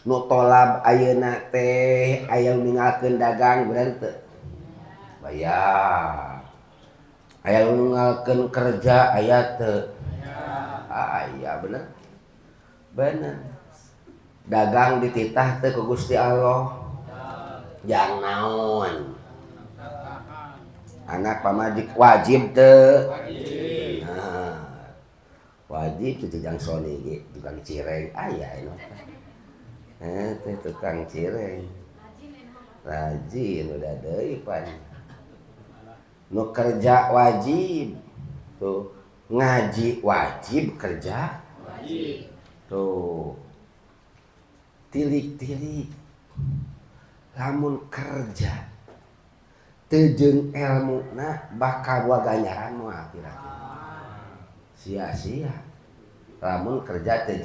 nu tolab ayeuna teh aya ninggalkeun dagang bener teu bayar aya ninggalkeun kerja aya teu aya bener bener dagang dititah teu ku Gusti Allah jang naon anak pamadik wajib teu nah wajib teu jang soni ge tukang cireng aya anu teh tukang cireng rajin udah deui pan nu kerja wajib tuh ngaji wajib kerja wajib tuh tilik-tilik lamun kerja teu jeung elmuna bakal boga ganjaran moal kira-kira sia-sia lamun kerja teu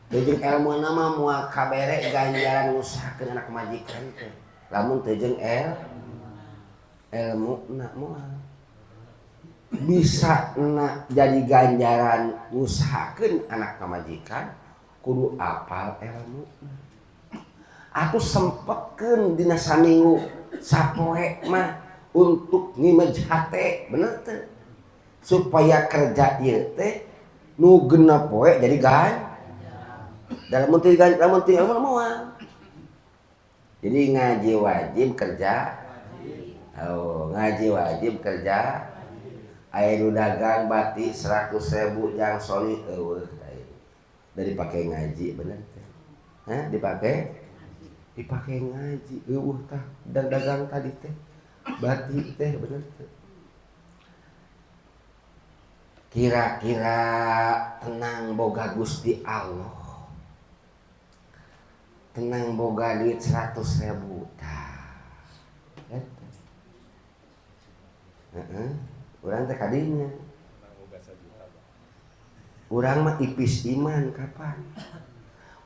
jeung elmu nama moal kabere ganjaran ngusahakeun anak majikan teh lamun teu jeung ilmu na moal bisa na jadi ganjaran ngusahakeun anak majikan kudu apal ilmu atuh sempetkeun dina saminggu sapoe mah untuk ngimej hate bener teu supaya kerja ieu teh nu genep poe jadi dalam menteri ilmu moal jadi ngaji wajib kerja ngaji wajib kerja aya nu dagang bati 100.000 yang soli eueuh dari pakai ngaji bener teh dipakai ngaji eueuh tah dan dagang tadi teh bati teh bener teh kira-kira tenang boga Gusti Allah tenang boga duit 100.000 urang teh kadinya urang mah ipis iman kapan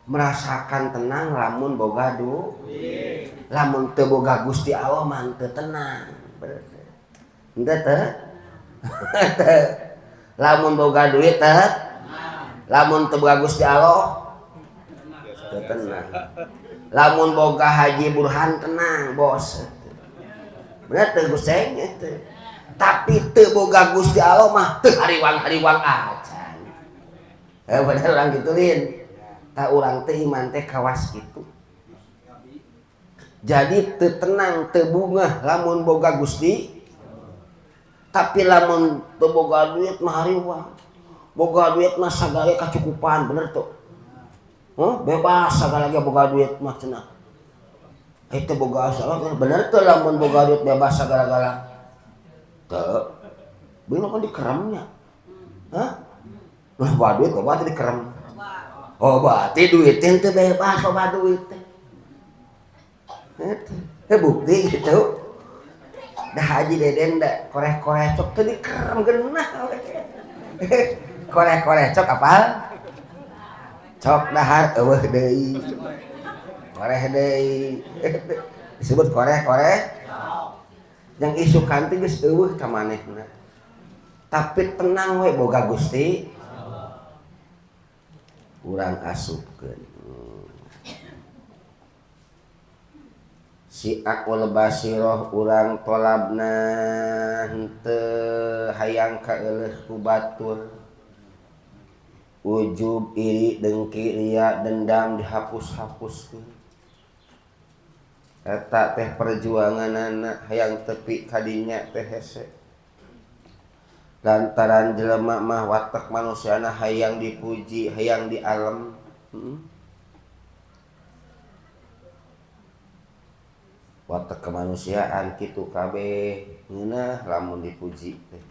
merasakan tenang lamun boga duit lamun teu boga Gusti Allah mah teu tenang henteu teu lamun boga duit teh lamun teu boga Gusti Allah teu tenang lamun boga Haji Burhan tenang bos bener teu Guseng teh tapi teu boga Gusti Allah mah teu hariwang-hariwang acan bener urang kitu lin tah urang teh iman teh kawas kitu jadi teu tenang teu bungah lamun boga Gusti tapi lamun teu boga duit mah hariwang boga duit mah sagala kacukupan bener tuh bebas sagala ge boga duit mah cenah teu boga salah bener tuh lamun boga duit bebas sagala-gala teu bener kan dikeremnya boga duit boga teh dikerem berarti duit teh bebas boga duit teh bukti gitu dah Haji Deden da koreh-koreh cok teh dikerem geunah koreh-koreh cok apal cok dahar eueuh deui koreh deui disebut koreh-koreh yang isukan teh geus eueuh ka manehna tapi tenang we boga Gusti urang asupkeun si akul basiroh urang tolabna henteu hayang kaeuleuh ku batur ujub iri dengki ria dendam dihapus-hapuskeun eta teh perjuanganna hayang tepi kadinya teh hese lantaran jelema mah watak manusiana hayang dipuji hayang dialem watak kemanusiaan kitu kabeh ngeunah lamun dipuji teh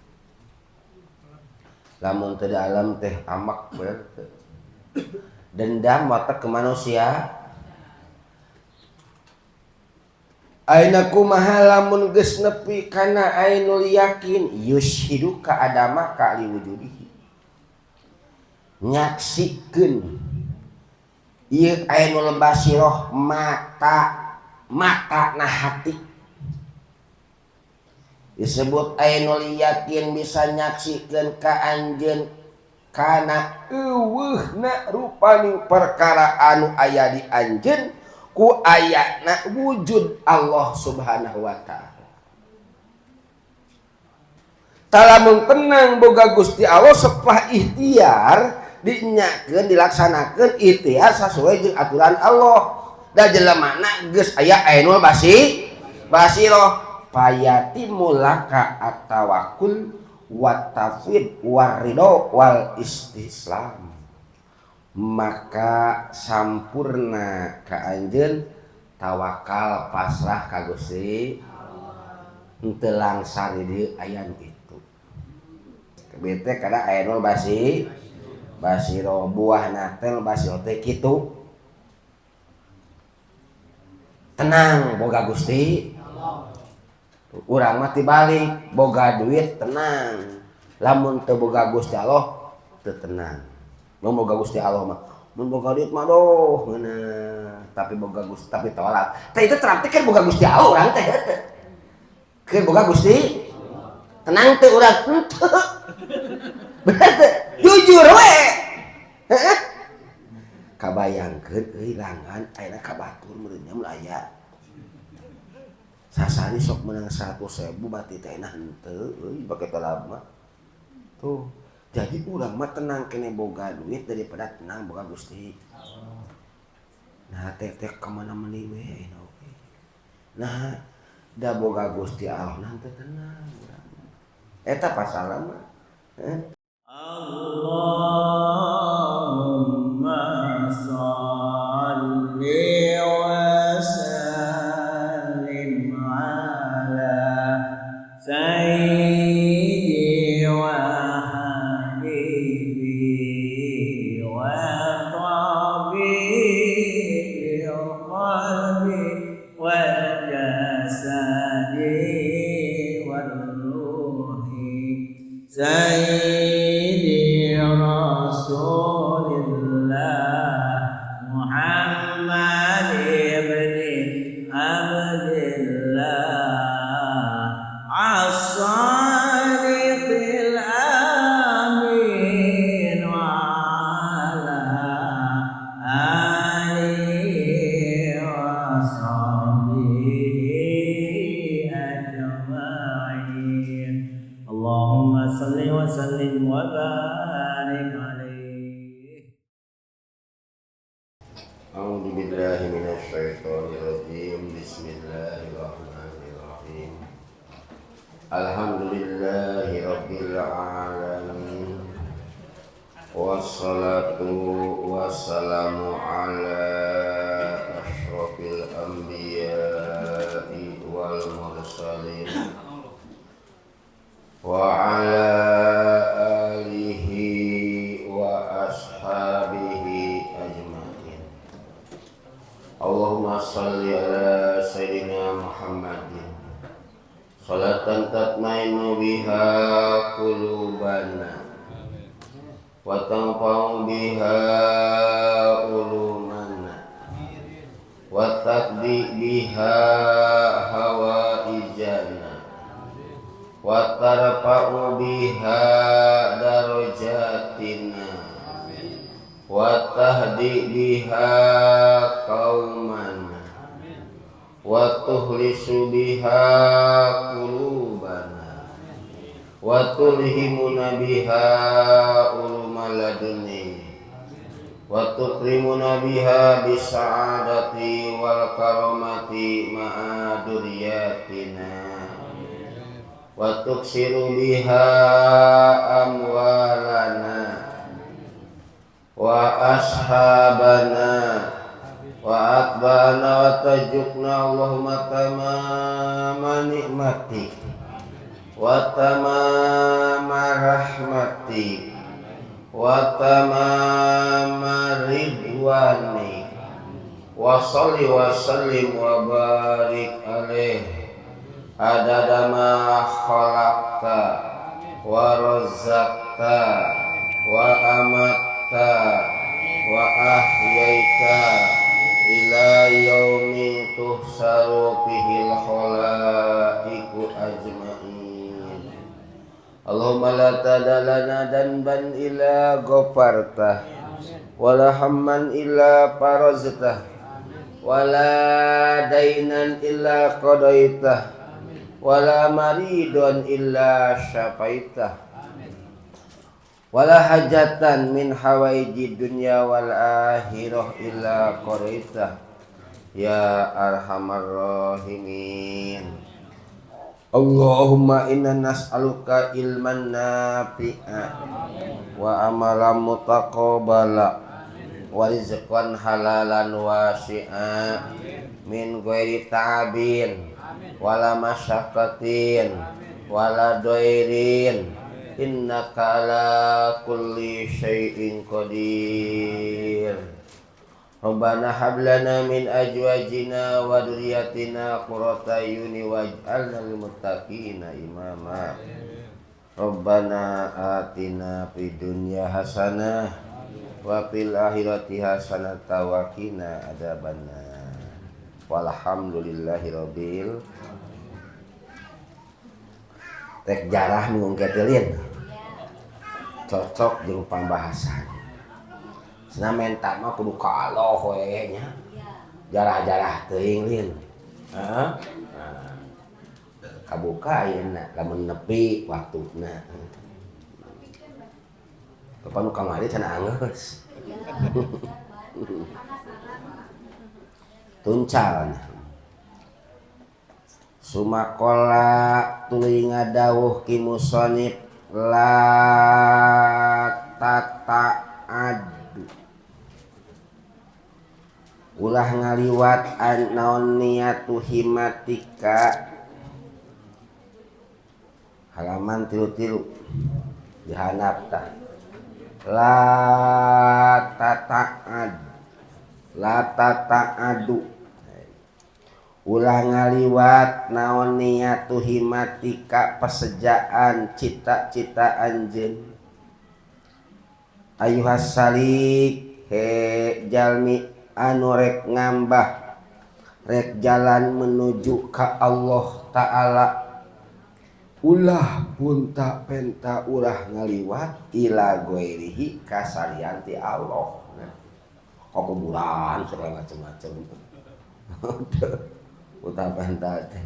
lamun teu dialem teh amak bener teh dendam watak kemanusiaan aina kumaha lamun geus nepi kana ainul yakin yushidu ka adama ka liwujudihi nyaksikeun ieu ainul basiroh mata na hati disebut ainul yakin bisa nyaksikeun ka anjeun kana eueuhna rupaning perkara anu aya di anjeun ku ayana wujud Allah Subhanahu wa taala. Talamun tenang boga Gusti Allah sepah ikhtiar dinyakeun dilaksanakeun ikhtiar sesuai jeung aturan Allah. Da jelemana geus aya ainul basiro payati mulaka at-tawakkul wa tafwid warido wal istislam, maka sampurna ka anjeun tawakal pasrah ka Gusti henteu langsar di dieu aya kitu. Bete kada ainul basiro buahna teh basiro teh kitu. Tenang boga Gusti, urang mah tibalik boga duit tenang, lamun teu boga Gusti Allah teu tenang. Mun boga Gusti Allah mah mun boga duit mah doh ngeunah, tapi boga Gusti tapi tolak. Teh itu terapti kan boga Gusti Allah urang teh teu. Keur boga Gusti tenang teh urang henteu. Bener teh? Jujur we. Heeh. Kabayangkeun euy langan ayeuna ka batur meureunnya mulaya. Sasari sok menang 100.000 bati teh nah henteu euy bake lama. Tuh. Jadi urang mah tenang kene boga duit daripada tenang boga Gusti. Nah teh ka mana-mana we ayeuna oge. Nah da boga Gusti Allah nah teu tenang urang. Eta pasalah mah. Allahumma shalli wa sallim ala sayyidi wa habibi wa tabibil qalbi wa jasadi wal ruhi Sayyidi Rasulillah Muhammad ibn Abdillah as-sadiqil amin wa ala alihi wa sahbihi ajma'in. Allahumma salli wa sallim wa barik alaihi. A'udzu billahi minasy syaithanir rajim. Bismillahirrahmanirrahim. Alhamdulillahi rabbil alamin. Wassalatu wassalamu ala asyrofil anbiya'i wal mursalin wa ala alihi wa ashabihi ajma'in. Allahumma salli ala sayyidina Muhammadin salatan tatmainu biha qulubana wa tanfa'u biha ulumana wa taqdi biha hawaijana wa tarfa'u biha darajatina wa tahdi biha qaumana wa tuhlisu biha qulubana wa tulhimuna biha ulumal laduni wa tukrimuna biha bisa'adati wal karamati ma'a duryatina wa tuksiru biha amwalana wa ashabana wa atba'ana wa tajukna Allahumma tamama nikmatik wa tamama rahmatik wa tamama ridwanik wa salli wa sallim wa barik alaih adada ma khalaqta wa razzaqta wa amatta wa ahyaita ila yaumi tuhsaru fihil khalaiqu ajma'in. Allahumma la tadalana danban illa ghafartah wala hamman illa faraztah wala dainan illa qadaitah wala maridun illa syafaitah wala hajatan min hawaiji dunya wal akhirah illa qadaitah ya arhamar rahimin. Allahumma inna nas'aluka ilman nafi'a wa amalan mutaqabbala wa rizqan halalan wasi'a min ghairi ta'abin wala masyaqqatin wala dhairin innaka ala kulli syai'in qadir. Rabbana hab lana min azwajina wa dhurriyyatina qurrata a'yuni waj'alna lil muttaqina imama. Rabbana atina fid dunya hasanah wa fil akhirati hasanah wa qina adzabannar. Walhamdulillahirabbil tek jarah mung ketelin. Cocok jeung pambahasan. Cenah menta mah kudu ka Allah we nya. Jarah-jarah teuing lin. Heeh. Kabuka ayeuna lamun nepi waktuna. Kapan kamari cenah anggeus. Tuncal. Sumakola tuluy ngadawuh ki musannif la tata'ad ulah ngaliwat naon niatu himatika halaman 33 dihanapta la tata'adu ulah ngaliwat naon niatu himatika pesejaan cita-cita anjeun ayuhas salik he jalmi anu rek ngambah rek jalan menuju ka Allah Ta'ala ulah pun tak penta ulah ngaliwat ila ghairihi kasalianti Allah kok kuburan segala macam-macam ulah penta teh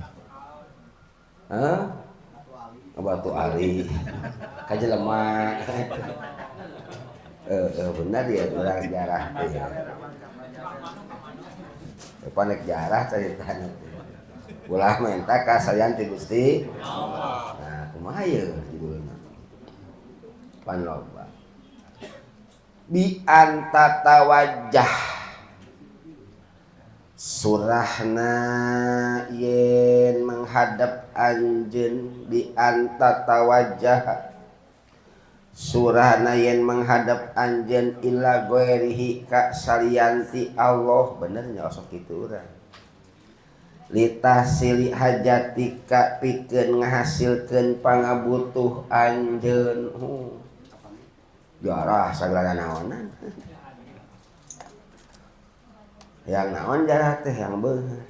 batu ali kajelema benar ya urang jarah teh panek jarah caritana ulah menta kasayanti Gusti Allah. Nah, kumaha ye judulna? Pan loba. Bi anta wajah surahna yen menghadap anjeun bi anta wajah surahna yen menghadap anjeun illa ghairihi ka salianti Allah benernya osok kitu urang litahsili hajatika pikeun ngahasilkeun pangabutuh anjeun jarah sagala naonan yang naon jarah teh yang beungeut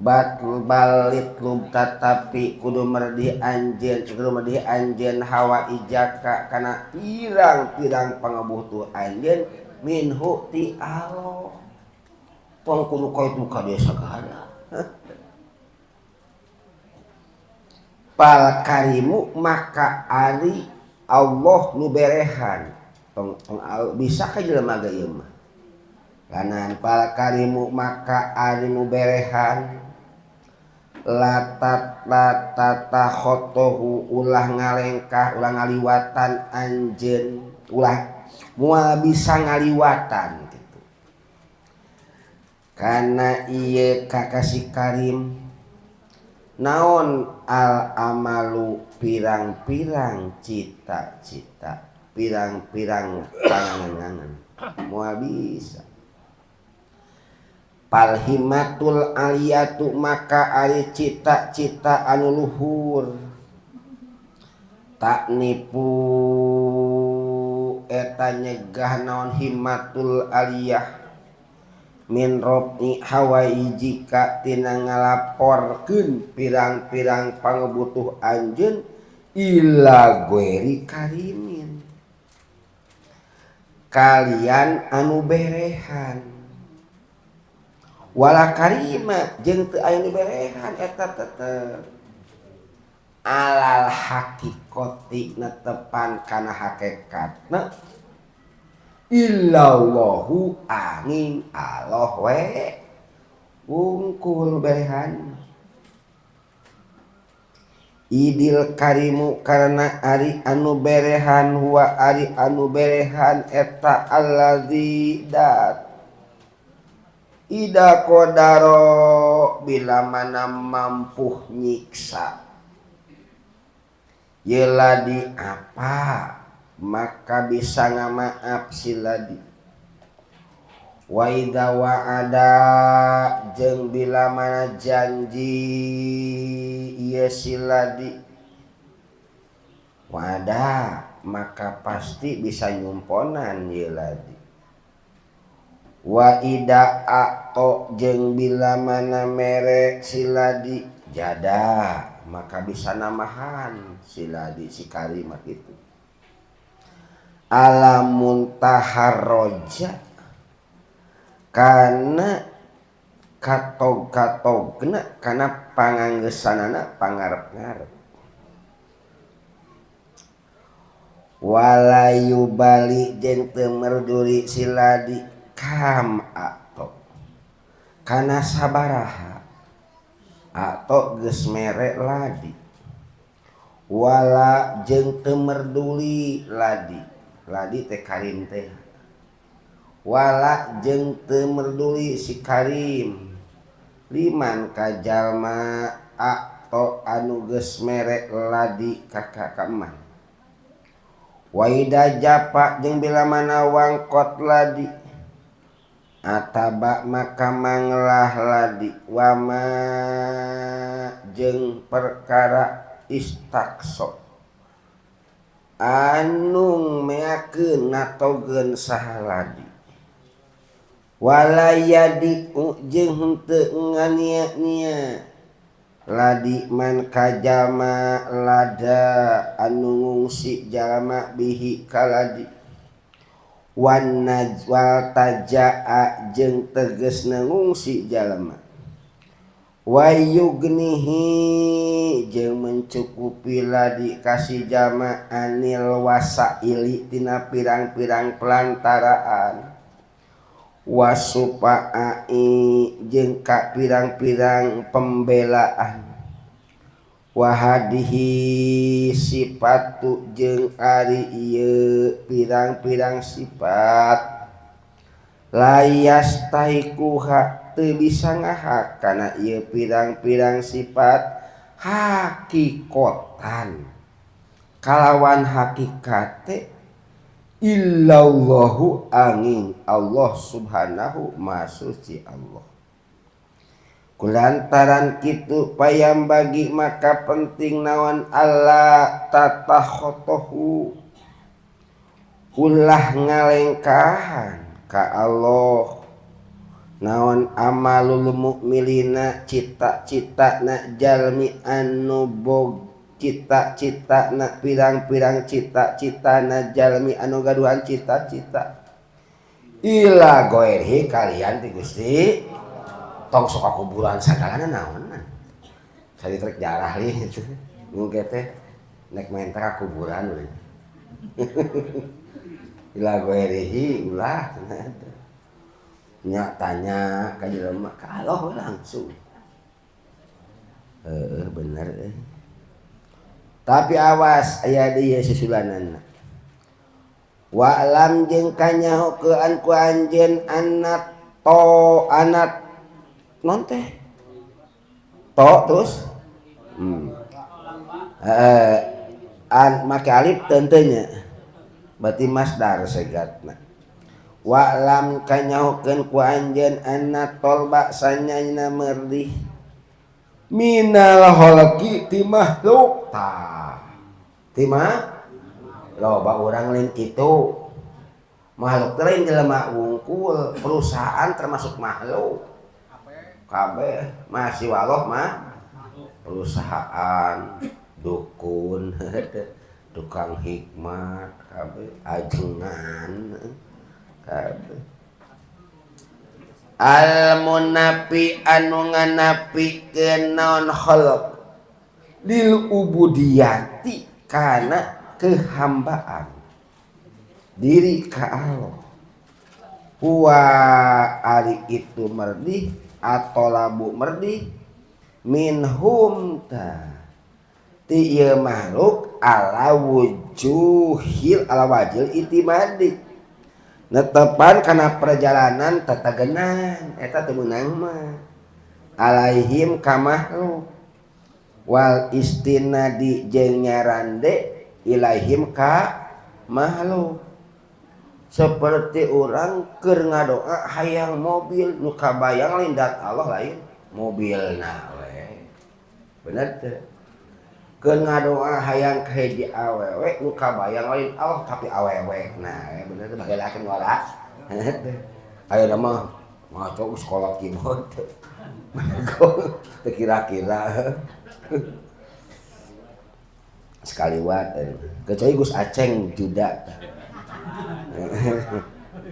batul balit lum tatapi kudu merdi anjeun hawa ijaka kana pirang-pirang pangabutuh anjeun minhu ti Allah pang kudu kaitu ka dia sagala pal karimu maka ari Allah nu berehan bisa ka jelema ge ieu mah lanan pal karimu maka ari nu berehan latata khotohu ulah ngalengkah ulah ngaliwatan anjeun ulah moal bisa ngaliwatan gitu kana ieu kakasih karim naon al amalu pirang-pirang cita-cita pirang-pirang pangangan moal bisa palhimatul aliyatu maka ari cita-cita anu luhur tak nipu eta nyegah naon himmatul aliyah min robni hawaijika tina ngalaporkeun pirang-pirang pangabutuh anjeun illa gueri karimin kalian anu berehan wala karima jeung teu aya nu berehan eta tetep alal hakikati netepan kana hakikatna illallahu angin Allah we wungkul berehan idil karimu karena ari anu berehan huwa ari anu berehan eta allazi dat ida kodaro bila mana mampu nyiksa yeladi apa maka bisa ngamaaf siladi wa idza wa'ada jeung bila mana janji ieu siladi wa'ada maka pasti bisa nyumponan ieu ladi wa idza ato jeung bila mana mere siladi jada maka bisa namahan siladi si kalimat itu alamun taharroja kana katog-katogna kana panganggesanana pangarep-ngarep walayu bali jeung teu merduri siladi kam atau kana sabaraha atau geus mere ladi wala jeung teu merduli ladi teh karim teh wala jeung teu merduli si karim liman ka jalma atau anu geus mere ladi kakaman wa ida japa jeung bila mana wangkot ladi ataba maka manglah ladi wama jeung perkara istakso anu meakeun natogeun saha ladi walayadi jeung henteu ngania-nia ladi man kajama lada anu ngungsi jalma bihi kaladi wan najwal tajaa jeung tegasna ngungsi jalma wayugnihi jeung mencukupi ladi kasih jalma anil wasaili tina pirang-pirang pelantaraan wasupaai jeung ka pirang-pirang pembelaan wahadihi sifatu jeung ari ieu pirang-pirang sifat layas taikuha teu bisa ngahak kana ieu pirang-pirang sifat hakikotan kalawan hakikat illallahu angin Allah subhanahu maha suci Allah kulantaran kitu payam bagi maka penting naon Allah tatakhotohu ulah ngalengkahan ka Allah naon amalul mukminina cita-citana jalmi anu bog cita-citana pirang-pirang cita-citana jalmi anu gaduhan cita-cita ila goerhi kalian ti Gusti tong sok kuburan sagalana naonan sari trek jarah li itu mungkin teh nek mentra kuburan we ila goerhi ulah nya tanya ka jelema ka Allah langsung bener tapi awas aya dieu susulanana wa alam jeung kanyahokeun ku anjeun anak non teh to terus make alif tentenya berarti masdar segatna wa alam kanyahokeun ku anjeun anak tolba sanyana merdih minal khalqi ti makhluk timah loba urang lain kitu makhluk lain jelema wungkul perusahaan termasuk makhluk kabeh masih wallah mah perusahaan dukun tukang hikmat kabeh ajengan kabeh al munafi anu nganapikeun naon khalaq lil ubudiyati kana kehambaan diri ka Allah huwa ari itu merdih atau labu merdih minhum ta ti ieu makhluk ala wujuhil ala wajil itimadi netepan kana perjalanan tatagenan eta teu meunang mah alaihim ka makhluk wal istinadi jeung nyarande ilaihim ka makhluk seperti orang keur ngadoa hayang mobil nu kabayang lain dat Allah lain mobilna we bener teu keur ngadoa hayang ka hiji awewe nu kabayang lain Allah tapi awewe nah bener teu bagelakeun wala ayeuna mah ngaco sekolah keyboard teu kira-kira sekali wat kecuali Gus Aceng juda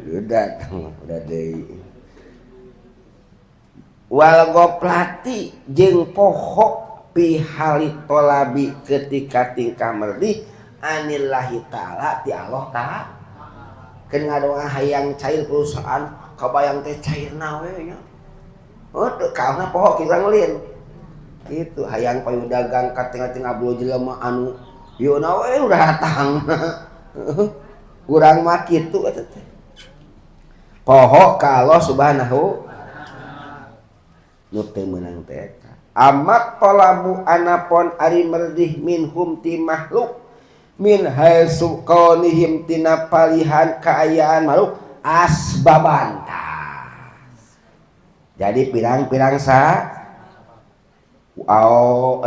udah deui wal goplati jeung pohok pihali tolabi ketika tingkah merdih anillahi ta'ala ti Allah ta'ala keun ngadoa hayang cair perusahaan kabayang teh cairna we nya teu kaona pohok kita ngeulin itu hayang payu dagang ka tengah-tengah ablu jelema anu yeuna we udah datang urang mah kitu eta teh poho ka Allah subhanahu nu teu meunang teh eta amat talabu anapon ari merdih minhum ti makhluk min haitsu kaunihim tina palihan kaayaan makhluk asbaban jadi pirang-pirang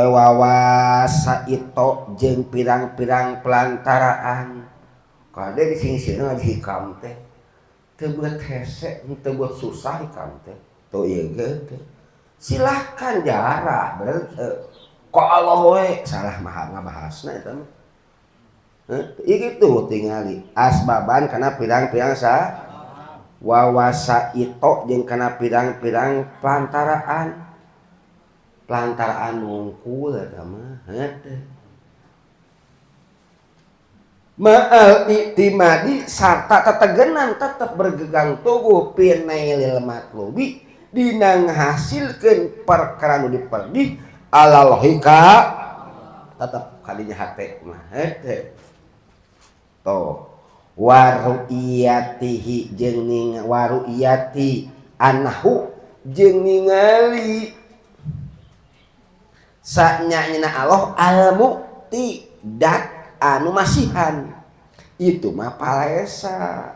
wawasa itu jeung pirang-pirang pelantaraan kade di sini-sini hikam teh teu beut hese teu beut susah hikam teh tuh ieu ge silahkan jarah bener kok Allah we salah mah ngabahasna eta mah ieu kitu tingali asbaban kana pirang-pirang wawasa itu jeung kana pirang-pirang pelantaraan wungkul eta mah heuh ma'al iktimadi sarta tetegenan tetap bergegang tubuh pinailil matlubi dina ngahasilkeun perkara nu diperdih alal hika tetap kadinya hate mah heuh to waru'iyatihi jeung ning waru'iyati anhu jeung ningali sanyana Allah al-mu'ti dat anu masihan itu mah palesa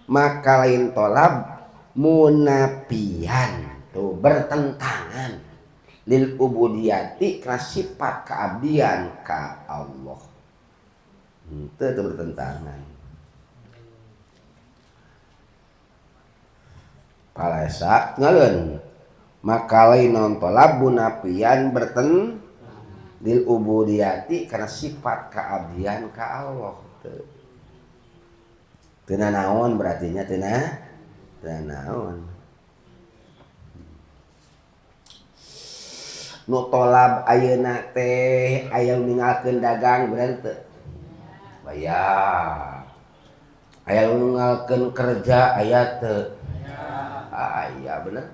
maka lain tolab munapian tuh bertentangan lil ubudiyati kana sifat keabdian ka Allah itu bertentangan palesa ngaleun maka lain non tolab munapian bertentangan lil ubudiyati karena sifat keabdian ka Allah teu naon berarti nya teu naon nu tolab ayeuna teh aya ninggalkeun dagang bener teu bayar aya ninggalkeun kerja aya teu aya bener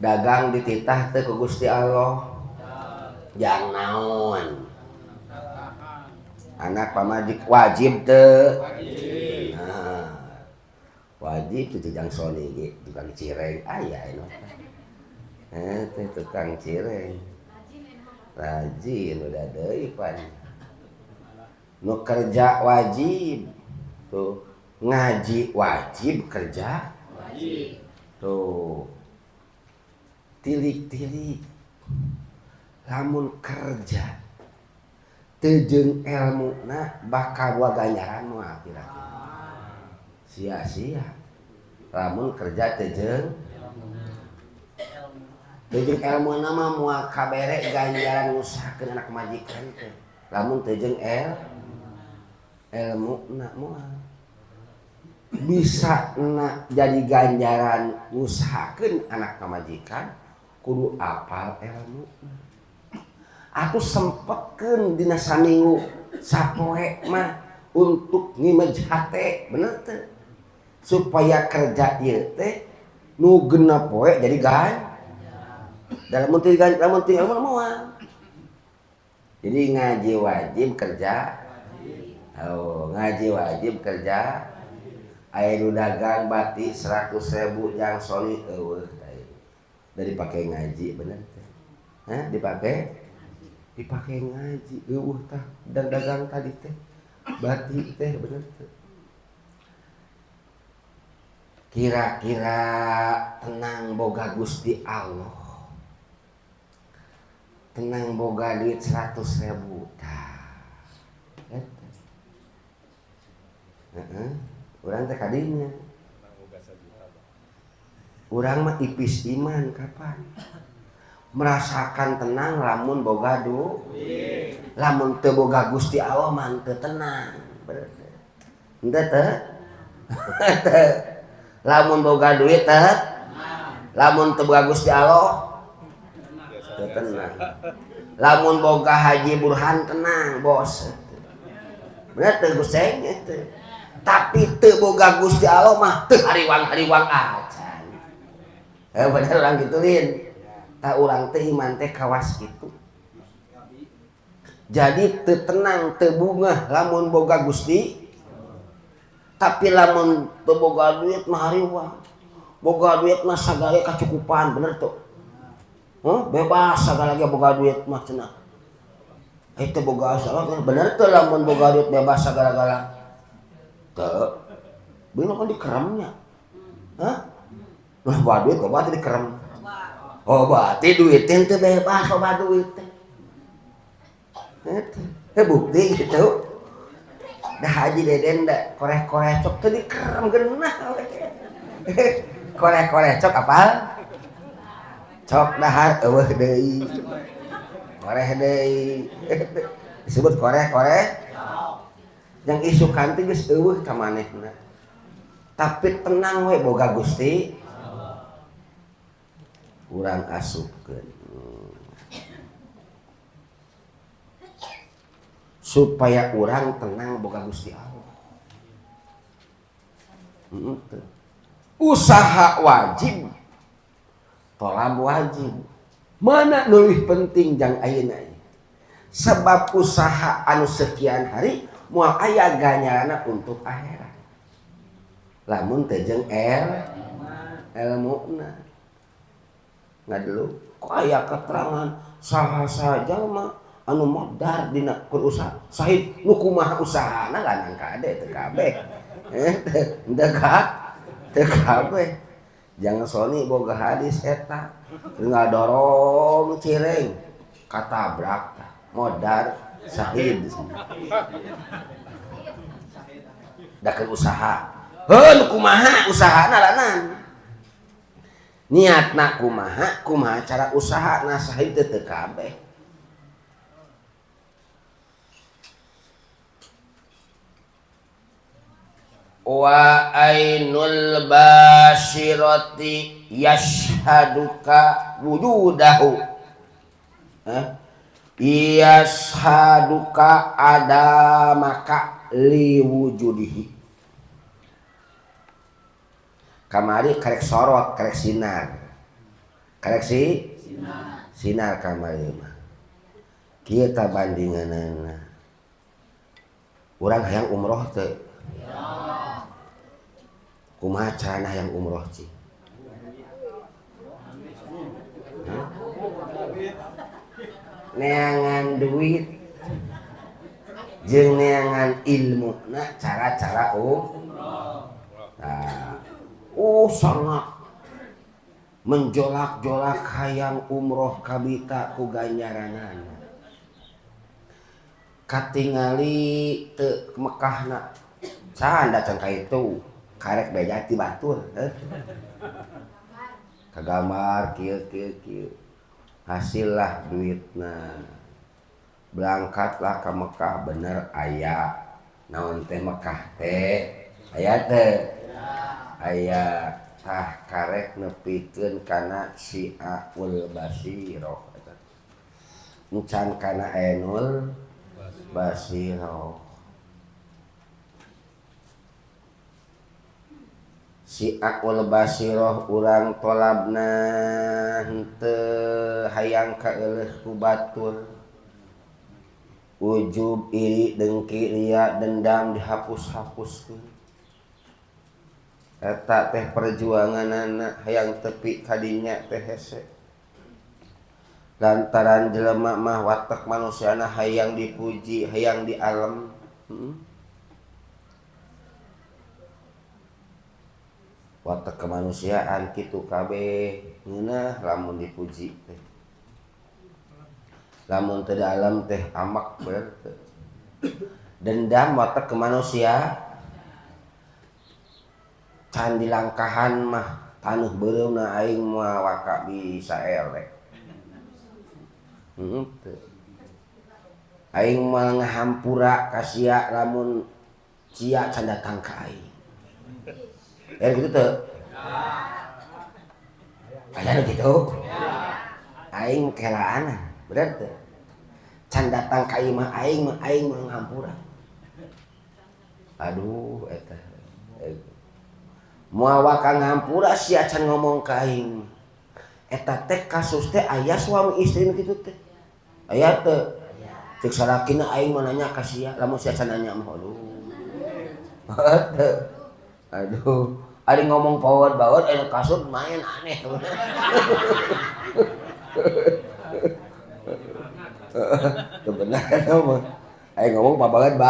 dagang dititah teh ku Gusti Allah jang naon anak pamadik wajib teu wajib teu jang soni ge tukang cireng aya anu teh tukang cireng rajin udah deui pan nu kerja wajib tuh ngaji wajib kerja wajib tuh tilik-tilik lamun kerja teu jeung elmuna bakal waganyaran moal kira-kira sia-sia lamun kerja teu jeung Teu ilmu nama moal kabere ganjaran ngusahakeun anak majikan teh. Lamun teu jeung ilmu na moal bisa na jadi ganjaran ngusahakeun anak majikan kudu apal ilmu. Aku sempetkeun dina saminggu sapoe mah untuk ngimej hate bener teh supaya kerja ieu teh nu genep poe jadi dalam menteri ilmu moal. Jadi ngaji wajib kerja. Oh, ngaji wajib kerja. Aya nu dagang batik 100.000 jang soli eueuh tah. Dari pake ngaji bener teh. Hah, dipake ngaji eueuh tah dan dagang tadi teh. Batik teh bener teh. Kira-kira tenang boga Gusti Allah. Tenang boga duit 100.000 tah. Urang teh kadinya. Urang mah ipis iman kapan? Merasakan tenang lamun boga duit. Lamun teu boga Gusti Allah mah teu tenang. Bener teh. Henteu teh? Lamun boga duit teh. Lamun teu boga Gusti Allah tenang. Lamun boga Haji Burhan tenang bos. Bener teu Guseng teh. Tapi teu boga Gusti Allah mah teu hariwang acan. Bener urang kitu lin. Tah urang teh iman teh kawas kitu. Jadi teu tenang teu bungah lamun boga Gusti. Tapi lamun teu boga duit mah hariwang. Boga duit mah sagala kacukupan bener tuh. Bebas sagala ge boga duit mah cenah. Itu boga salah bener tuh lamun boga duit bebas sagala-gala. Teu. Bener kan dikeremnya. Hah? Nah, boga duit boga teh dikerem. Oh, berarti duit teh teu bebas boga duit teh. Teh bukti gitu. Dah Haji Deden da koreh-koreh cok teh dikerem geunah. Koreh-koreh cok apal? Cok dahar eueuh deui. Koreh deui. Disebut koreh-koreh. Yang isukan teh geus eueuh ka manehna. Tapi tenang we boga Gusti. Urang asupkeun. Supaya urang tenang boga Gusti Allah. Usaha wajib. Tolab wajib. Mana nu leuwih penting jang ayeuna ieu? Sebab usaha anu sekian hari moal aya ganjaranna untuk akhirat. Lamun teu jeung ilmuna. Ngadelu kok aya keterangan saha saja mah anu modar dina usaha. Sahid nu kumaha usahana lanang kade teu kabeh. Teu kabeh. Jangan soni boga hadis eta ngadorong cireng katabrak modar sahid dakeun usaha heuh kumaha usahana lanan niatna kumaha cara usahana sahid teu kabeh wa ainul basirati yashhaduka wujudahu yashhaduka adamaka liwujudihi. Kamari karek sorot karek sinar sinar kamari mah kita bandinganana urang hayang umroh teh kumaha carana yang umroh cing? Neangan duit jeung neangan ilmu na cara-cara umroh. Nah, sangat menjolak-jolak hayang umroh kabita ku ganjaranana. Katingali teu Mekahna. Saha anda can ka itu? Karek beja ti batur. kagambar kieu hasillah duitna berangkatlah ke Mekah bener aya naon teh Mekah teh aya teh aya tah karek nepikeun kana Syi'aul Basiroh eta encan kana Ainul Basiroh Syi'aul Basiroh urang tolabna henteu hayang kaeuleuh ku batur ujub iri dengki ria dendam dihapus-hapuskeun eta teh perjuanganana hayang tepi kadinya teh hese lantaran jelema mah watak manusiana hayang dipuji hayang dialem watak kemanusiaan kitu kabeh ngeunah lamun dipuji teh lamun teu dalam teh amak bener dendam watak kemanusiaan can dilangkahan mah tanuh beureumna aing mah waka bisa elek aing mah ngahampura ka sia lamun sia can datang ka aing gitu teu aya gitu aing kelaan bener teu can datang ka ieu mah aing mah ngahampura aduh eta moal waka ngahampura sia can ngomong ka aing eta teh kasus teh aya suami istri nu kitu teh aya teu ceuk salakina aing mah nanya ka sia lamun sia can nanya mah aduh ari ngomong bawot-bawot aya kasut main aneh teu bener eta mah aing ngomong pabanget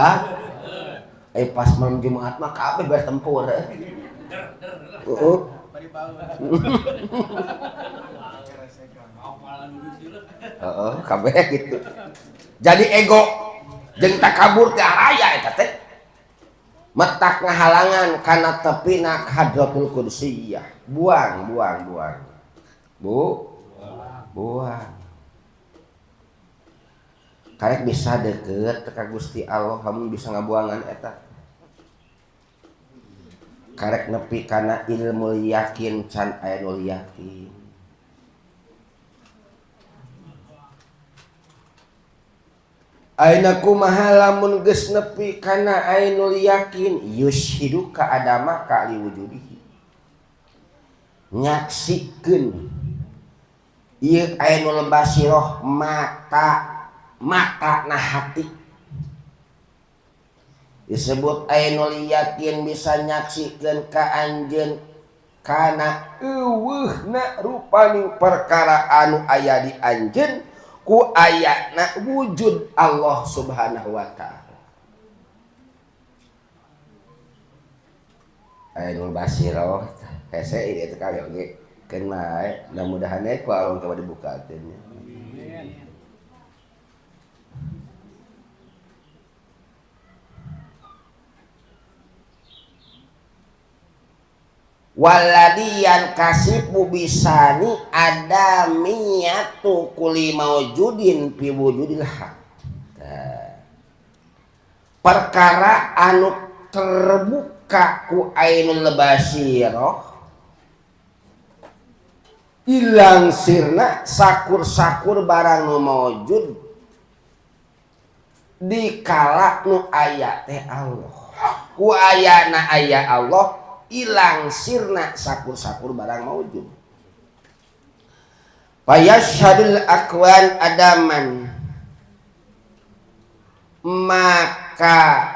pas malam Jumat mah kabeh beres tempur kabeh gitu jadi ego jeung takabur teh aya eta teh metak ngahalangan kana tepina hadratul kudsiyah buang karek bisa deket ka Gusti Allah lamun bisa ngabuangan eta karek nepi kana ilmu yakin can ainul yakin aina kumaha lamun geus nepi kana ainul yakin yushidu ka adama ka liwujudihi nyaksikeun ieu ainul basiroh mata na hati disebut ainul yakin bisa nyaksikeun ka anjeun kana eueuhna rupaning perkara anu aya di anjeun ku ayana wujud Allah Subhanahu wa ta'ala ainul basiroh hese ieu teh kali oge keun mah mudah-mudahan ku Allah coba dibukakeun waladiyan kasifu bisani adamiyatu kulli maujudin fi wujudil haq perkara anu terbuka ku ainul basiroh ilang sirna sakur-sakur barang nu maujud dikala nu aya teh Allah ku ayana aya Allah ilang sirna sakur-sakur barang maujud fayashhadul akwan adaman maka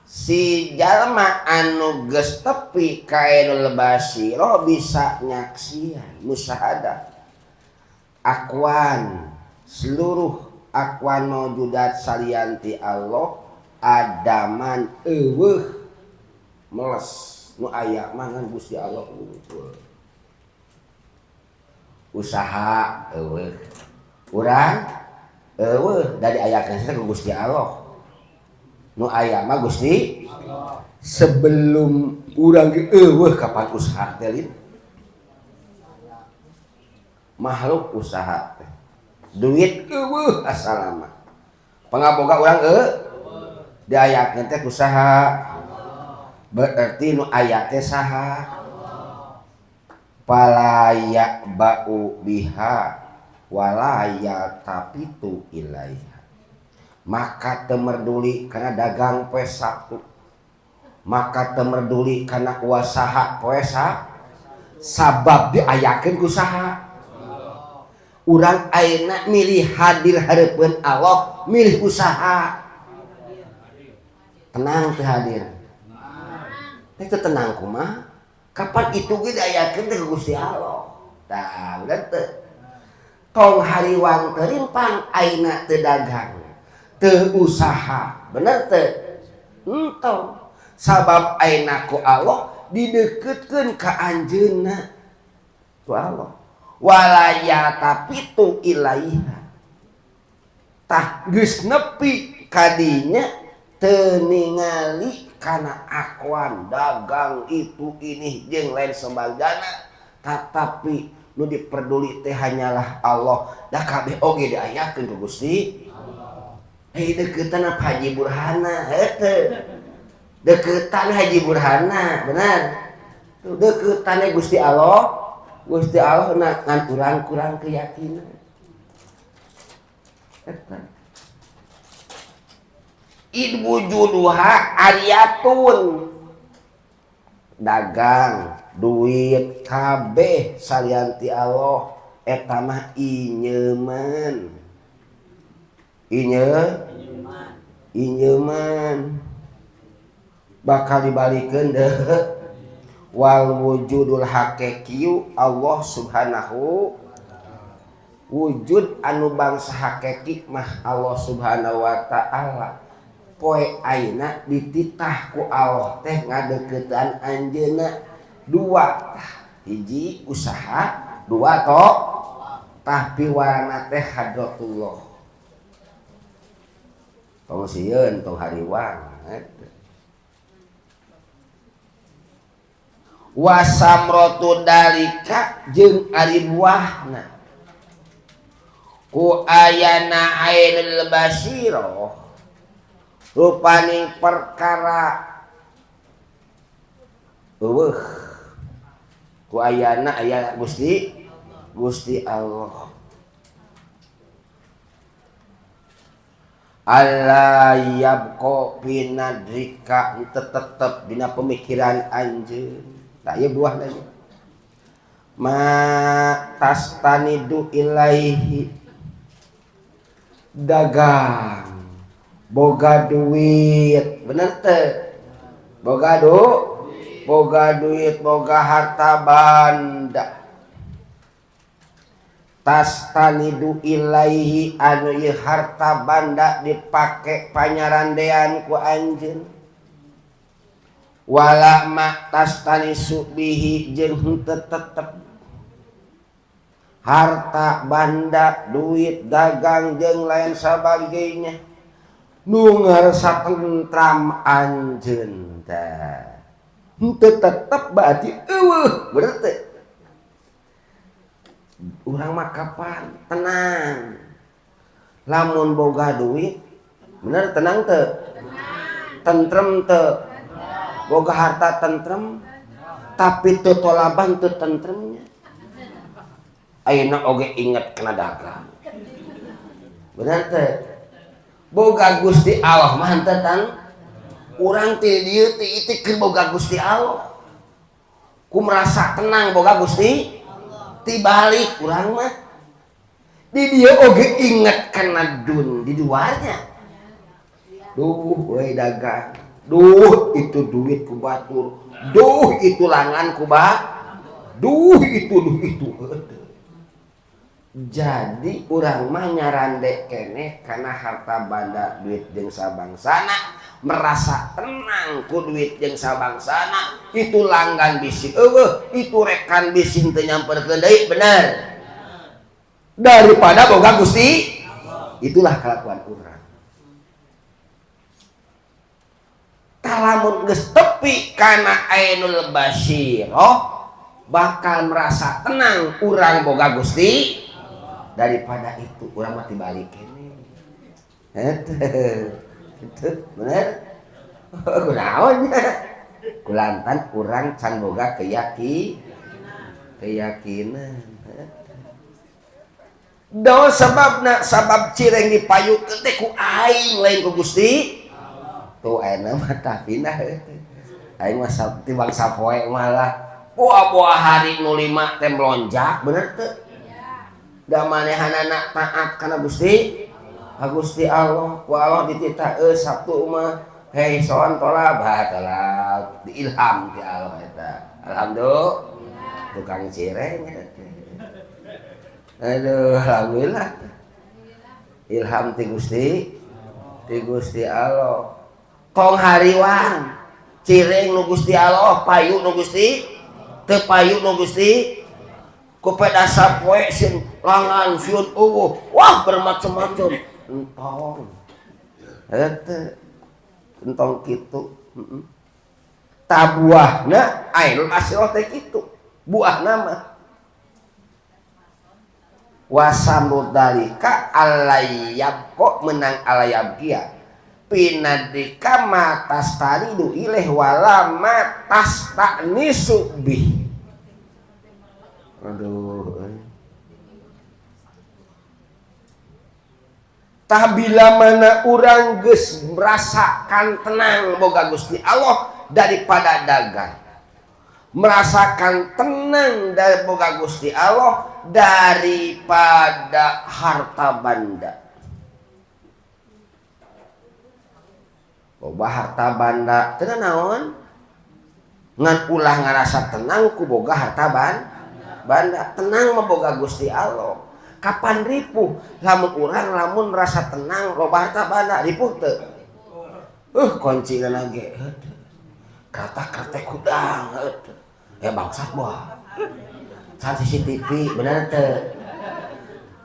si jalma anu geus tepi ka ainul basiroh bisa nyaksian musyahadah akwan seluruh akwan maujudat salianti Allah adaman eueuh meles nu aya mangan Gusti Allah unggul usaha eueuh urang eueuh da diayakeun teh ku Gusti Allah nu aya mah Gusti Allah sebelum urang ge eueuh kapan usaha teh makhluk usaha duit assalama pangaboga urang diayakeun teh usaha berarti nu aya teh saha palaya ba'u biha walaya tapitu ilaiha maka temerduli karena dagang poe Sabtu maka temerduli karena usaha poe sabab diayakeun ku saha urang ayeuna milih hadir hareupeun Allah milih usaha tenang teu hadir teh tenang kumaha kapan itu ge diayakeun teh Gusti Allah tah udah teu tong hariwang teu rimpang ayeuna teu dagang teu usaha bener teu henteu sabab ayeuna ku Allah dideukeutkeun ka anjeunna ku Allah walaya tapitu ilaiha tah geus nepi kadinya teu ningali kana akuan dagang itu ini jeung lain sembahyana tetapi nu diperduli teh hanyalah Allah da kabeh oge diayakeun ku Gusti Allah deuketan Haji Burhana heuh deuketan Haji Burhana benar deuketan Gusti Allah ngan kurang keyakinan idbu juduha ariyatun dagang duit kabeh salianti Allah eta mah inyeuman bakal dibalikeun deh wal wujudul haqiqiyu Allah subhanahu wujud anu bangsa hakiki mah Allah subhanahu wa ta'ala poe ayeuna dititah ku Allah teh ngadeuketan anjeunna dua hiji usaha dua toh tapi warna teh hadratullah tong sieun tong hariwang wasamrotu dalika jeung ari buahna ku ayana ainul basiro rupaning perkara eueuh ku ayana aya Gusti Allah Allah yabqa binadrika tetep dina pemikiran anjeun tah ieu buah lagi ma tastanidu ilaihi dagang boga duit bener teh boga duit boga harta banda tastanidu ilaihi anu ieu harta banda dipake panyarandean ku anjeun wala ma tastanisu bihi jeung tetep harta banda duit dagang jeung lain sabagainya nu ngarasa tentram anjeun teh henteu tetep berarti eueuh bener teh urang mah kapan tenang lamun boga duit bener tenang teu tentrem teu boga harta tentrem tapi teu tolaban teu tentremnya ayeuna oge inget kana dagang bener teh boga Gusti Allah mah henteu tang urang ti dieu ti itikeun boga Gusti Allah ku merasa tenang boga Gusti ti balik urang mah di dieu oge inget kana dun di luarnya duh we dagang duh itu duit ku batur duh itu langan ku duh itu jadi urang mah nyarande keneh kana harta banda duit jeung sabangsana merasa tenang ku duit jeung sabangsana itu langgan bisi eueuh itu rekan bisi teu nyamperkeun deui bener daripada boga Gusti itulah kelakuan urang lamun geus tepi kana ainul basyirah bakal merasa tenang urang boga Gusti daripada itu urang mati balik ini. Itu bener. Kunaonnya? Kulantan urang can boga keyakinan. Do sababna sabab cireng dipayukeun teh ku aing lain ku Gusti. Tuh ayeuna mah tapina aing mah timbang sapoe malah buah-buah hari nu 5 teh melonjak bener teu? Da manehanana taat kana Gusti. Gusti Allah, ku Allah dititaeus Sabtu mah hei soan tola batalah diilham ti Allah eta. Alhamdulillah. Tukang cireng eta. Aduh, alhamdulillah. Ilham ti Gusti Allah. Kong hariwang cireng nu Gusti Allah, payu nu Gusti teu payu nu Gusti ku peda sapoe sin langan siun wah bermacam-macam entong eta entong kitu tabuahna ainul asil teh kitu buahna mah wasamudalika alayab kok menang alayab kia pinadika matas taridu ileh wala matas tak nisubih. Aduh. Tabila mana urang geus merasakan tenang boga Gusti Allah daripada dagang. Merasakan tenang dari boga Gusti Allah daripada harta banda. Boga harta banda teu naon ngan ulah ngarasa tenang ku boga harta banda tenang mah boga Gusti Allah. Kapan ripuh lamun urang lamun merasa tenang loba harta banda ripuh teu kuncina lagi kata-kata kudang bangsat boh can CCTV bener teu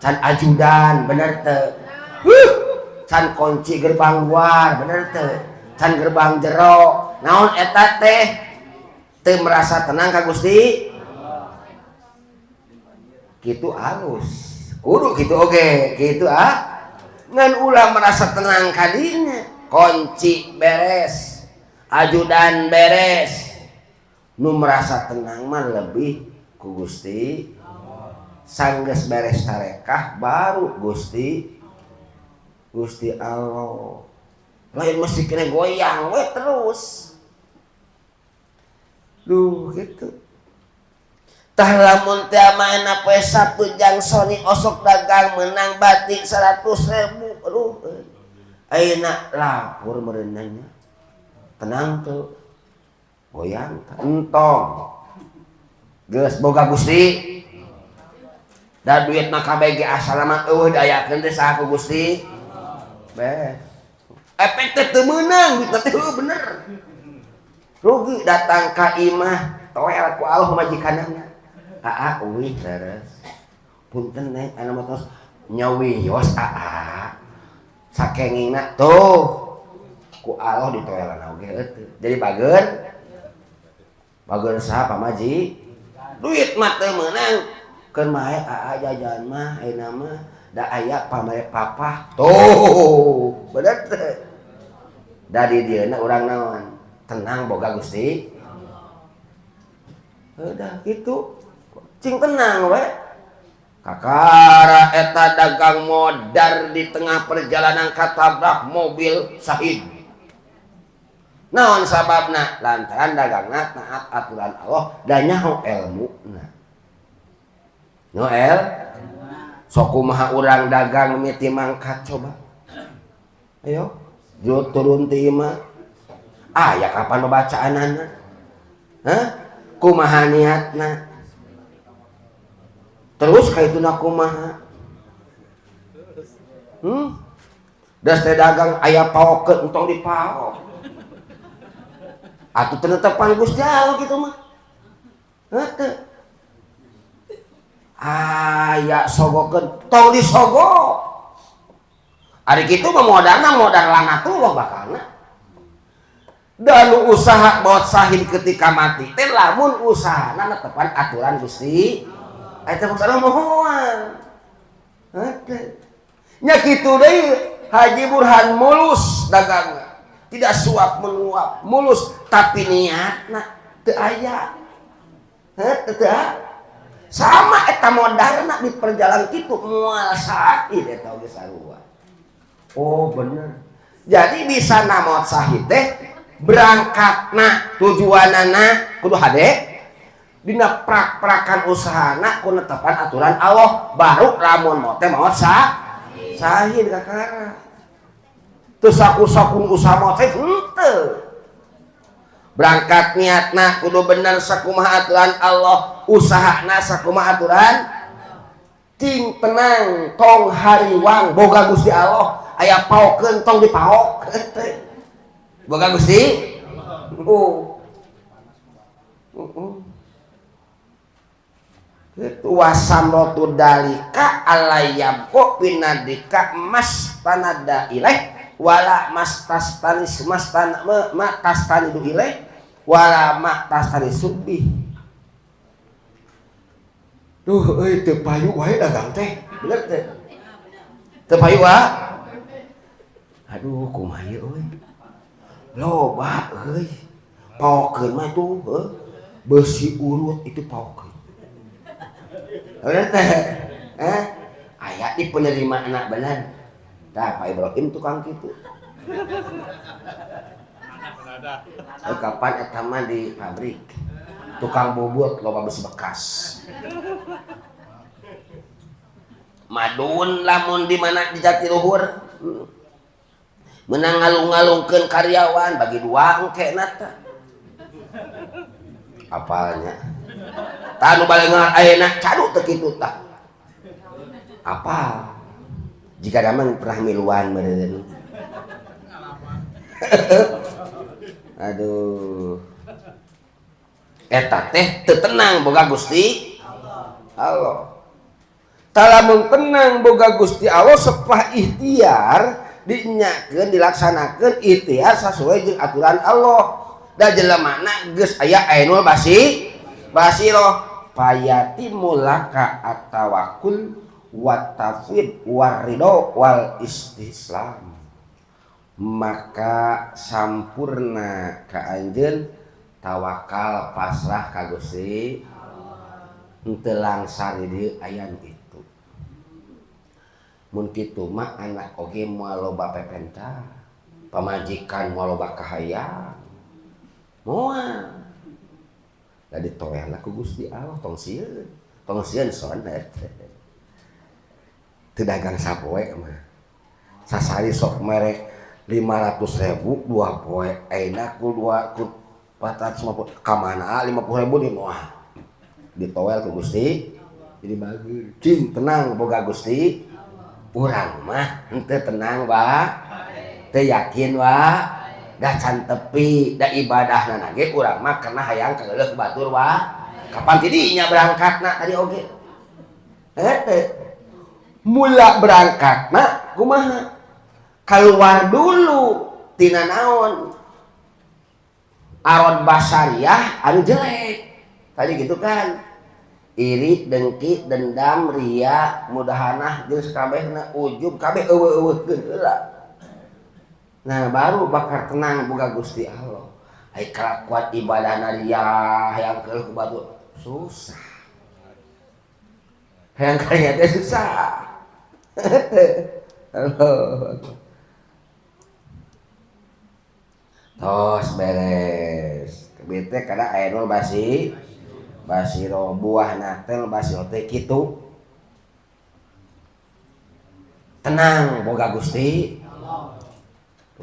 can ajudan bener teu can kunci gerbang luar bener teu can gerbang jero naon eta teh teu merasa tenang ka Gusti kitu alus kudu kitu oge kitu ngan ulah merasa tenang kadinya kunci beres ajudan beres nu merasa tenang mah lebih ku Gusti sanggeus beres tarekah baru Gusti Allah lain mesti kena goyang we terus duh gitu tah lamun teh amanah poe Sabtu jang Sony osok dagang menang batik 100.000 aduh ayeuna lapur meureunanya tenang tuh goyang entong geus boga Gusti da duitna kabeh ge asal mah eueuh diayakeun teh saha ku Gusti beh efek teh teu meunang duitna teh bener rugi datang ka imah toel ku Allah majikanana uwi leres punten neng anu matos nyawios sakengingna tuh ku Allah ditoelan oge teu jadi bageun saha pamaji duit mah teu meunang keun mae jajan mah ayeuna mah da aya pamare papa tuh bener teu dari dieuna urang naon tenang boga Gusti udah gitu cing tenang we kakara eta dagang modar di tengah perjalanan katabrak mobil sahid naon sababna lantaran dagangna taat aturan Allah dan nyaho ilmuna Noel sok kumaha urang dagang miti mangkat coba ayo jut turun ti imah ya kapan bacaanana kumaha niatna terus kaituna kumaha das teh dagang aya paokeun entong dipaok atuh teu netepan Gusti Allah kitu mah heuh aya sogokeun tong disogok ari kitu mah modalna modal lanatullah bakalna dan usaha bawa sahid ketika mati teh lamun usahana netepan aturan Gusti eta maksudna moal nya kitu deui Haji Burhan mulus dagangna tidak suap menuap mulus tapi niatna teu aya teu sama eta modarna di perjalanan kitu moal sahid eta oge sarua oh bener jadi bisa namot sahid teh berangkatna tujuanana kudu hade dina prak-prakan usahana ku netepan aturan Allah baru lamun mau teh maot sahid kakara teu saku-sakun usaha maot teh henteu berangkat niatna kudu bener sakumaha aturan Allah usahana sakumaha aturan ting tenang tong hariwang boga Gusti Allah aya paokeun tong dipaok teh boga Gusti wasamrotu dalika alayam ko pinadika mas tanada ilaih wala mas tastanis mas tan ma tastanidu ilaih wala ma tastani subih tuh teu payu wae dagang teh bener teh teu payu aduh kumaha ieu euy loba euy paokeun mah tuh besi urut itu paokeun bener teh aya di penerima anak bener tah Pak Ibrahim tukang kitu kapan eta mah di pabrik tukang bubut loba besi bekas madun lamun di mana di Jatiluhur menang ngalung-ngalungkeun karyawan bagi dua engke nata apalnya tah nu balengan ayeuna cadu teu kitu tah apa jika daman pernah miluan meureun aduh eta teh teu tenang boga Gusti Allah talamun tenang boga Gusti Allah sepah ikhtiar dinyakeun dilaksanakeun ikhtiar sesuai jeung aturan Allah da jelemana geus aya ainul basiro payati mulaka at-tawakkul wat tafwid warido wal istislam maka sampurna ka anjeun tawakal pasrah ka Gusti henteu langsar di dieu aya itu mun kitu mah anak oge moal loba pepentah pamajikan moal loba kahayang moal da ditoelna ku Gusti Allah tong sieun sonet teu dagang sapoe mah sasari sok mere 500.000 dua poe ayeuna ku 450 ka mana 50.000 di moal ditoel ku Gusti jadi bageun cing tenang boga Gusti urang mah henteu tenang teu yakin da can tepi da ibadahna ge urang mah kana hayang kageuleuh batur kapan tidinya berangkatna tadi oge mula berangkatna kumaha keluar dulu tina naon arod basariyah anu jelek tadi gitu kan iri dengki dendam ria mudahanah jeung sakabehna ujub kabeh eueuh-eueuhkeun heula nah baru bakal tenang boga Gusti Allah ai kalakuan ibadahna ria hayang keuleuh ku batur susah hayang kaya teh susah tos beres bete kada ainul basiro buah natel basiro teh kitu tenang boga Gusti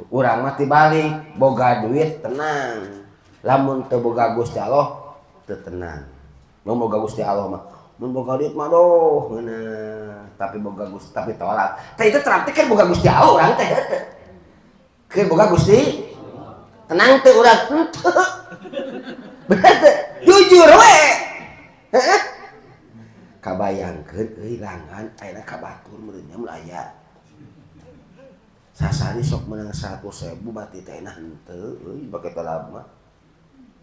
urang mah tibalik boga duit tenang lamun teu boga Gusti Allah teu tenang mun boga Gusti Allah mah mun boga duit mah doh ngeunah tapi boga Gusti tapi tolak teh itu terarti kan boga Gusti Allah urang teh teh keur boga Gusti tenang teh urang henteu bener teh jujur we heeh kabayangkeun euy langan ayeuna ka batur meureunnya mun aya sasari sok menang 100.000 mati teh nah henteu euy bake lama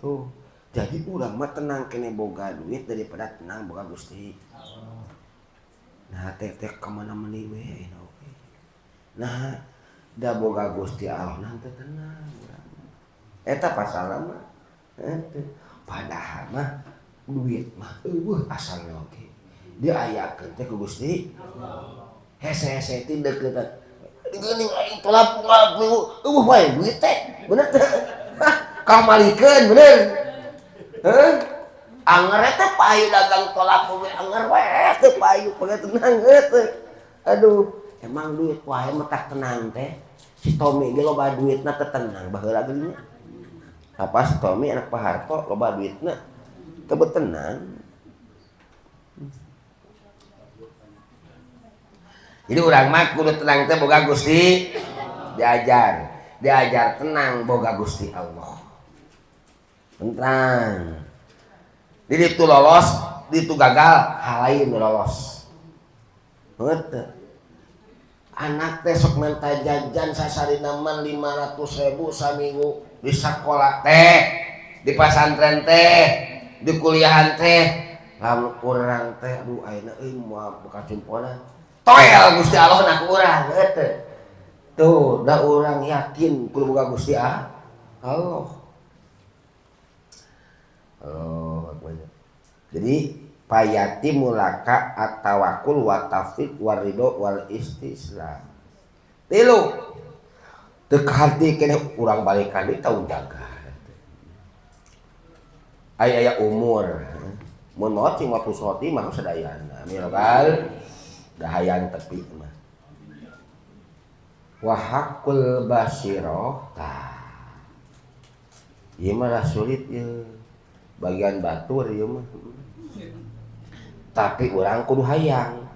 tuh. Jadi urang mah tenang kene boga duit daripada tenang boga Gusti. Nah teh kemana meni we oke. Nah da boga Gusti Allah nah teu tenang urang. Eta pasal mah. Padahal mah duit mah eueuh asalna oge. Diayakeun teh ku Gusti. Hese-hese ti deukeut. Geuning aing tolak minggu eueuh wae duit teh. Bener teh. Kamalikeun bener. Anger teh payu dagang tolak we anger we teh payu pake tenang teh. Aduh, emang duit wae mah tak tenang teh. Si Tommy ge loba duitna teh tenang baheula geuning. Apa si Tommy anak Pak Harto loba duitna teu tenang. Jadi urang mah kudu tenang teh boga Gusti diajar tenang boga Gusti Allah. Tenang. Di ditu lolos, di ditu gagal, hal lain lolos. Heunteu. Anak teh sok minta jajan sasarina mah 500.000 saminggu di sakola teh, di pasantren teh, di kuliahan teh. Lamun urang teh aduh ayeuna euy moal buka cumponan. Toel Gusti Allah na ku urang heunteu. Tuh, da urang yakin kudu boga Gusti Allah. Jadi payati mulaka at-tawakkul wa tafid wa ridho wal istislam. 3 teu kahati kene urang balikan deui tahu jaga. Aya umur. Mun maot cing waktu soti mah sadayana. Mirogal dahayang tepi mah. Wa haqqul basyirah. Ieu mah sulit ieu. Bagian batur ieu mah. Tapi urang kudu hayang.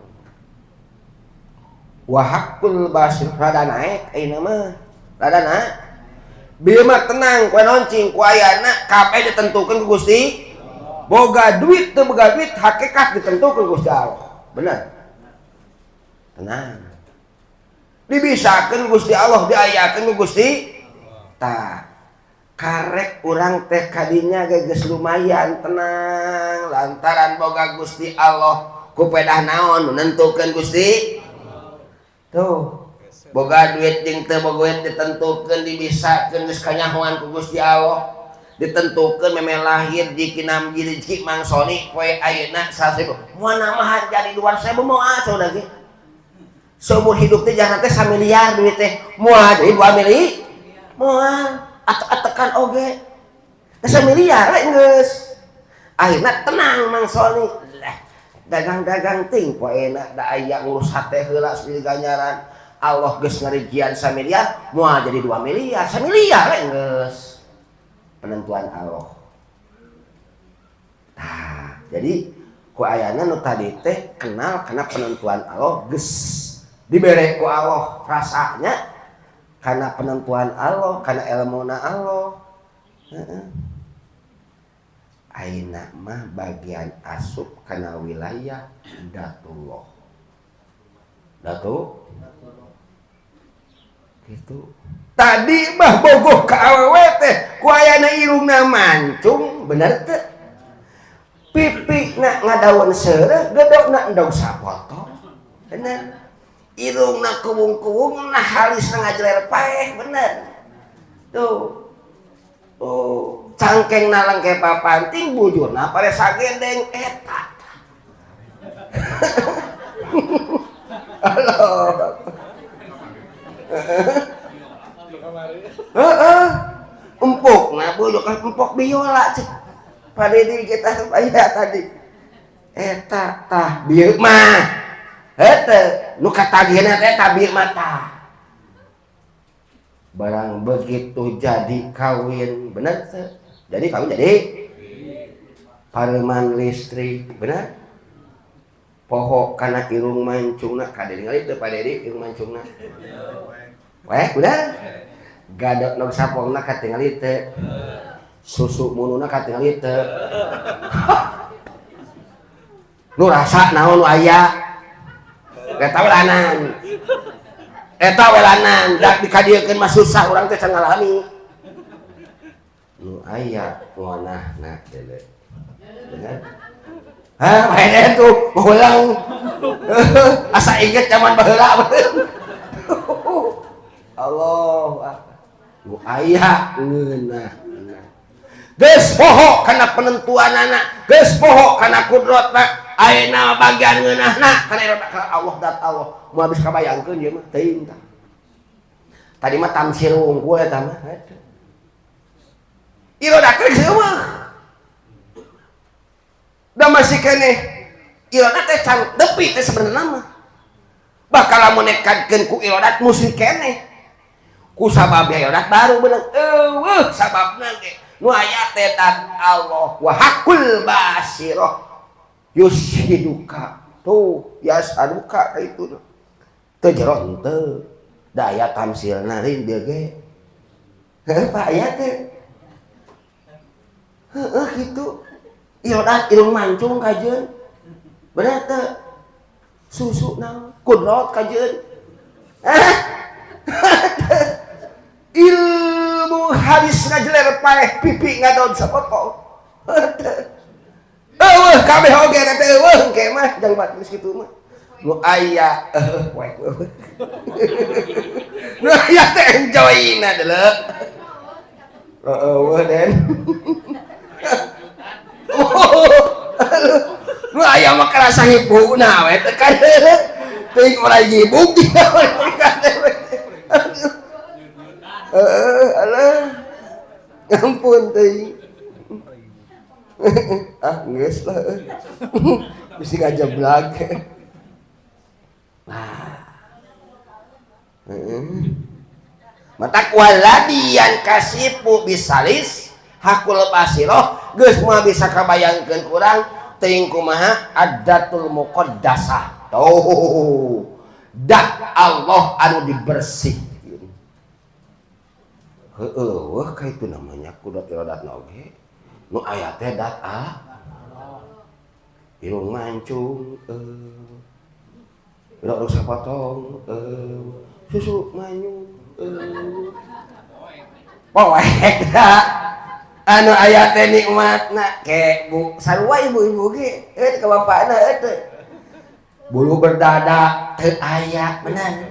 Wa haqqul basyir rada naek ayeuna mah. Rada naek. Bieu mah tenang ku noncing ku ayana kabeh ditentukeun ku Gusti. Boga duit teu boga duit hakikat ditentukeun ku Gusti Allah. Bener. Tenang. Dibisakeun Gusti Allah diayakeun ku Gusti. Tah karek urang teh kadinya geus lumayan tenang lantaran boga Gusti Allah ku pedah naon nentukeun Gusti tuh boga duit jeung teu boga duit ditentukeun dibisakeun geus kanyahoan ku Gusti Allah ditentukeun meme lahir jiki nam jiki mangsoni poe ayeuna 1.000 moal namahan jadi 2.000 moal coba ge seumur hidup teh jangan teh 1 miliar duit teh moal jadi 2 miliar moal atekan oge. Asa miliar geus. Akhirna tenang Mang Soni. Dagang-dagang ting poena da aya ngurus hate heula di ganjaran. Allah geus ngarijian 1 miliar moal jadi 2 miliar. 1 miliar geus. Penentuan Allah. Nah, jadi ku ayana nu tadi teh kenal kana penentuan Allah geus dibere ku Allah rasanya karena penentuan Allah, karena ilmuna Allah. Ayeuna mah bagian asup kana wilayah Datullah. Datu gitu. Tadi mah bogoh ka awewe teh, ku ayana irungna mancung, bener teu? Pipikna ngadaun seureuh, gedogna endog sapotong. Bener. Irungna kubung-kubung nah halisna ngajeler paeh bener tuh cangkengna lengke papanting bujurna pare sagedeng eta halo empuk nah bujur empuk biola cek padedi kita aya tadi eta tah bieu mah hete nu katagiheuna teh tabir mata barang begitu jadi kawin bener teh jadi kawin jadi pareman listrik bener poho kana irung mancungna kade ningali teu padedi irung mancungna weh bener gadok nog sapongna katingali teu susu mununa katingali teu nu rasa naon nu aya gak tau lanan eta welanan dak dikadiekeun mah susah urang teh can ngalami nu aya ngonahna deuleu bener main tuh ulang asa inget zaman baheula Allah nu aya ngeunah geus poho kana penentuanana geus poho kana kudratna ayeuna bagian ngeunahna kana Allah dat Allah mau habis kabayangkeun ieu mah teuing tah tadi mah tamsil wungkul eta mah irodakeun seueuh da masih keneh irodat teh can depi teh sebenarnya mah bakal lamun nekadkeun ku irodat musti keneh ku sabab irodat baru bener sababna ge nu aya teh dan Allah wa hakul basirah yushiduka tuh yasaduka itu teu jero henteu da aya tamsilna rin dieu ge Pak aya teh heueuh kitu irodat irung mancung kajeun bener teu susu naon kudrat kajeun ilmu hadis ngajeler paeh pipi ngadon sapopo eueuh kabeh oge teh eueuh engke mah jang batis kitu mah nu aya nu aya teh enjoyna deuleu eueuh den nu aya mah karasa hibuna we teh kan teuing urang hibuk alah ampun teuing geus lah mesti ngajeblag matak waladian kasipu bisalis hakul basirah geus mah bisa kabayangkeun kurang teuing kumaha adatul muqaddasah tuh dat Allah anu dibersih heueuh ka itu namanya kudat iradatna oge nu aya teh dat irung mancung irung sapotong susu manyung poek da anu aya teh nikmatna ke bu sarua ibu-ibu ge ka bapana teh bulu berdada teu aya bener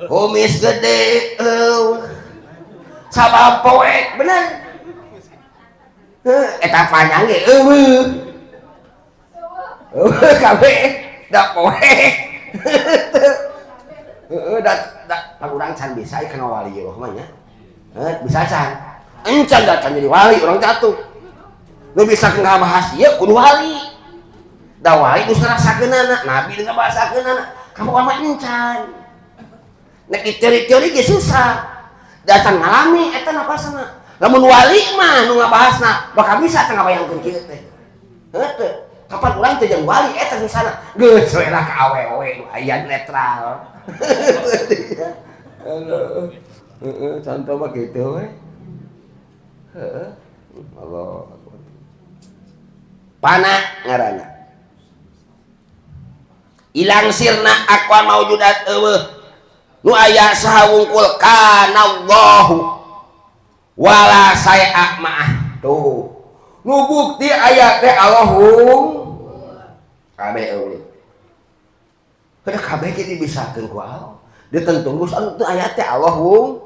kumis gede sabab poek bener eta panjang ge eueuh kabeh da poek da urang can bisa kana wali Allah mah nya bisa can encan da can jadi wali urang jatuh nu bisa ngabahas ieu kudu wali da wali geus ngarasakeunana nabi geus ngabahasakeunana kamu mah encan nek di teori-teori ge susah datang ngalami eta napasna lamun wali mah nu ngabahasna bakal bisa teh ngabayangkeun kieu teh heuh kapan urang teh jeung wali eta susana geus we lah ka awewe nu aya netral heuh contoh mah kitu we heuh Allah pana ngaranna ilang sirna aqwa maujudat eueuh nu aya saha wungkul kana Allahu wala saya ma'ah tuh nu bukti aya teh Allahum kabeh eueuh kada kabeh ge dibisakeun ku Allah ditentung geus anu teu aya teh Allahum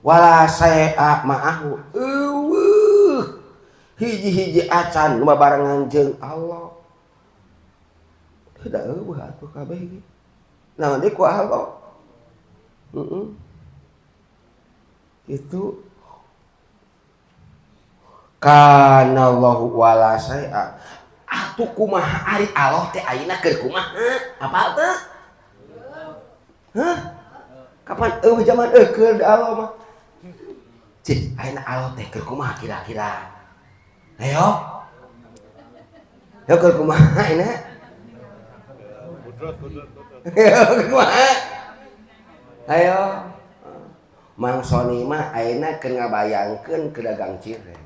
wala saya ma'ahu eueuh hiji-hiji acan nu barengan jeung Allah teu eueuh atuh kabeh ge naon deui ku Allah itu kana Allahu wala saya atuh kumaha ari Allah teh ayeuna keur kumaha apal teh kapan zaman keur Allah mah cik ayeuna Allah teh keur kumaha kira-kira ayo keur kumaha ayeuna kumaha ayo Mang Soni mah ayeuna keur ngabayangkeun ke dagang cireng.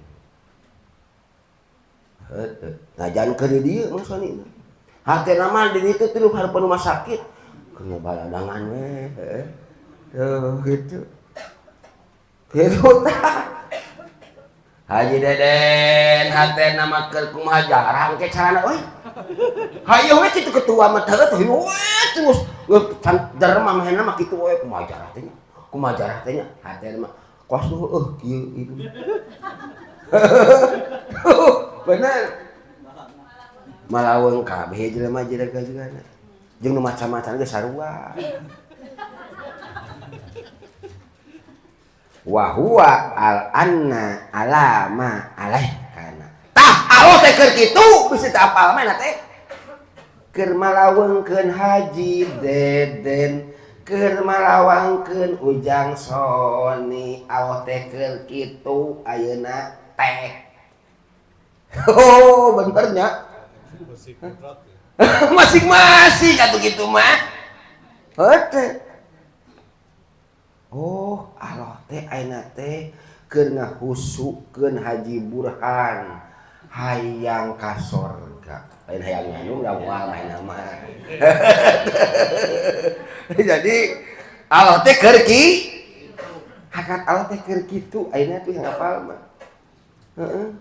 Heuh, ngajan keur di dieu Mang Soni mah. Hatena mah di ditu tilu hareupeun rumah sakit. Keur ngabaladangan we, heuh. Gitu. Gitu tah. Haji Deden hate nama keur kumaha jarang ke carana euy. Hayu we kitu ketua mah teu terus derma mahena mah kitu we kumaha jarang teh. Kumaha jarang teh hate mah kos kieu ieu. Bener. Malaweung kabeh jelema jelema juga. Jeung nu macam-macam ge sarua. Wa huwa al-anna alama alaih kana. Tah Allah teh keur kitu bisi teh apal mah teh. Keur malaweungkeun Haji Deden, keur malawangkeun Ujang Soni, Allah teh keur kitu ayeuna teh. Oh, benernya. Masing-masing atuh kitu mah. Heuh. Oh, Allah teh ayeuna teh keur ngahusukeun Haji Burhan hayang ka sorga. Lain hayang nyanu da moal maena mah. Jadi Allah teh keur hakat Allah teh keur kitu ayeuna teh ngapal mah. Heeh.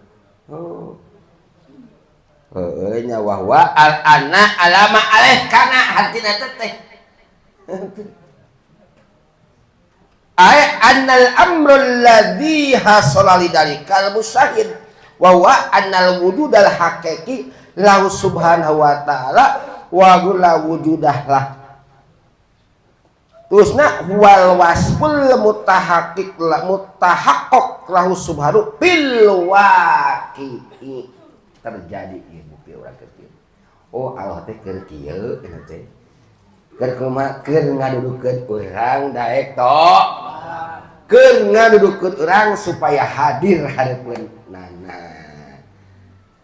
Oh. Heeh nya wahwa al-ana alama alaih kana hartina teh. Ay annal amrul ladzi hasala lidalikal musahid wa huwa annal wujudal haqiqi lahu subhanahu wa ta'ala wa la wujudah lah. Terusna wal wasful mutahaqqiq lahu subhanahu bil waqi'i terjadi ieu bukti urang keur. Oh Allah teh keur kieu cenah teh. Keur kumaha keur ngadudukeun urang daek tok. Keur ngadudukeun urang supaya hadir hareupeunana.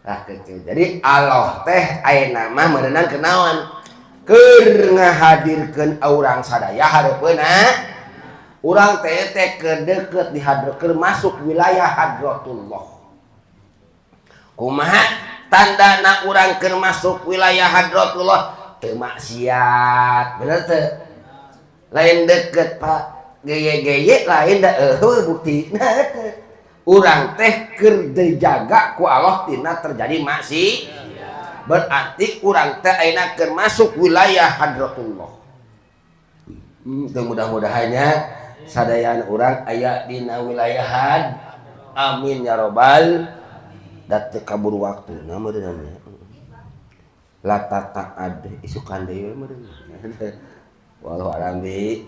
Tah kitu. Jadi Allah teh ayeuna mah meureunang kenaon? Keur ngahadirkeun urang sadaya hareupeunna. Urang teh keur deukeut di hadrat keur masuk wilayah hadratullah. Kumaha tandana urang keur masuk wilayah hadratullah? Teu maksiat, bener teu? Lain deket Pak geye-geye lain da buktina teu. Urang teh keur dijaga ku Allah tina terjadi maksiat. Berarti urang teh ayeuna keur masuk wilayah hadratullah. Mudah-mudahannya sadayana urang aya dina wilayah had. Amin ya robbal. Da teu kabur waktuna meureunna. La tata'ad isukan deui meureun. Wallahu a'lam bi